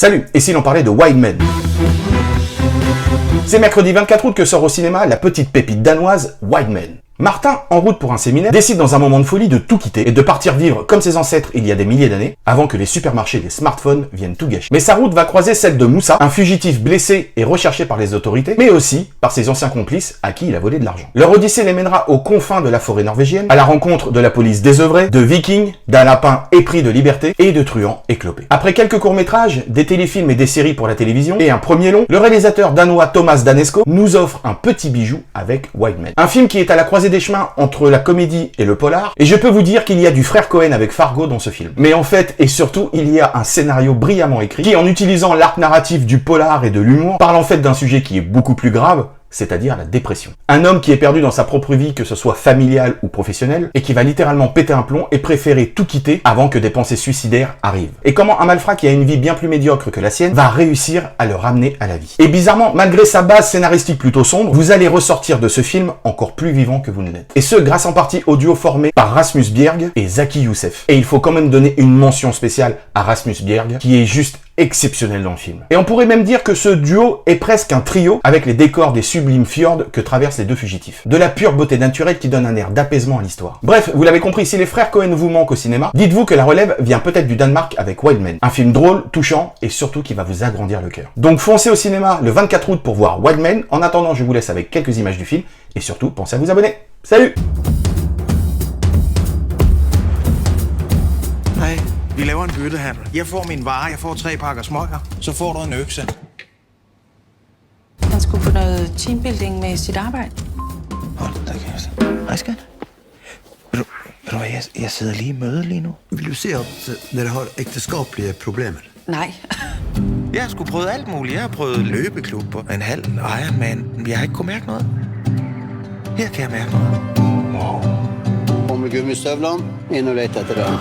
Salut, et si l'on parlait de Wild Man? C'est mercredi 24 août que sort au cinéma la petite pépite danoise Wild Man. Martin, en route pour un séminaire, décide dans un moment de folie de tout quitter et de partir vivre comme ses ancêtres il y a des milliers d'années, avant que les supermarchés et les smartphones viennent tout gâcher. Mais sa route va croiser celle de Moussa, un fugitif blessé et recherché par les autorités, mais aussi par ses anciens complices à qui il a volé de l'argent. Leur odyssée les mènera aux confins de la forêt norvégienne, à la rencontre de la police désœuvrée, de vikings, d'un lapin épris de liberté et de truands éclopés. Après quelques courts-métrages, des téléfilms et des séries pour la télévision, et un premier long, le réalisateur danois Thomas Danesco nous offre un petit bijou avec Wild Man. Un film qui est à la croisée des chemins entre la comédie et le polar, et je peux vous dire qu'il y a du frère Cohen avec Fargo dans ce film. Mais en fait, et surtout, il y a un scénario brillamment écrit qui, en utilisant l'arc narratif du polar et de l'humour, parle en fait d'un sujet qui est beaucoup plus grave, c'est-à-dire la dépression. Un homme qui est perdu dans sa propre vie, que ce soit familiale ou professionnelle, et qui va littéralement péter un plomb et préférer tout quitter avant que des pensées suicidaires arrivent. Et comment un malfrat qui a une vie bien plus médiocre que la sienne va réussir à le ramener à la vie. Et bizarrement, malgré sa base scénaristique plutôt sombre, vous allez ressortir de ce film encore plus vivant que vous ne l'êtes. Et ce, grâce en partie au duo formé par Rasmus Bjerg et Zaki Youssef. Et il faut quand même donner une mention spéciale à Rasmus Bjerg, qui est juste exceptionnel dans le film. Et on pourrait même dire que ce duo est presque un trio avec les décors des sublimes fjords que traversent les deux fugitifs. De la pure beauté naturelle qui donne un air d'apaisement à l'histoire. Bref, vous l'avez compris, si les frères Cohen vous manquent au cinéma, dites-vous que la relève vient peut-être du Danemark avec Wild Man. Un film drôle, touchant et surtout qui va vous agrandir le cœur. Donc foncez au cinéma le 24 août pour voir Wild Man. En attendant, je vous laisse avec quelques images du film et surtout, pensez à vous abonner. Salut! Hej, vi laver en byttehandel. Jeg får min vare, jeg får 3 pakker smøger, så får du en økse. Han skulle på noget teambuilding med sit arbejde. Hold da kæft. Hej skat. Ved du hvad, jeg sidder lige i møde lige nu. Vil du se at dere har ægteskabelige problemer? Nej. Jeg har sgu prøvet alt muligt. Jeg har prøvet løbeklub og en halv Ironman, men jeg har ikke kunnet mærke noget. Her kan jeg mærke noget. Wow. Kommer gummistøvlene, ind og lete etter dem.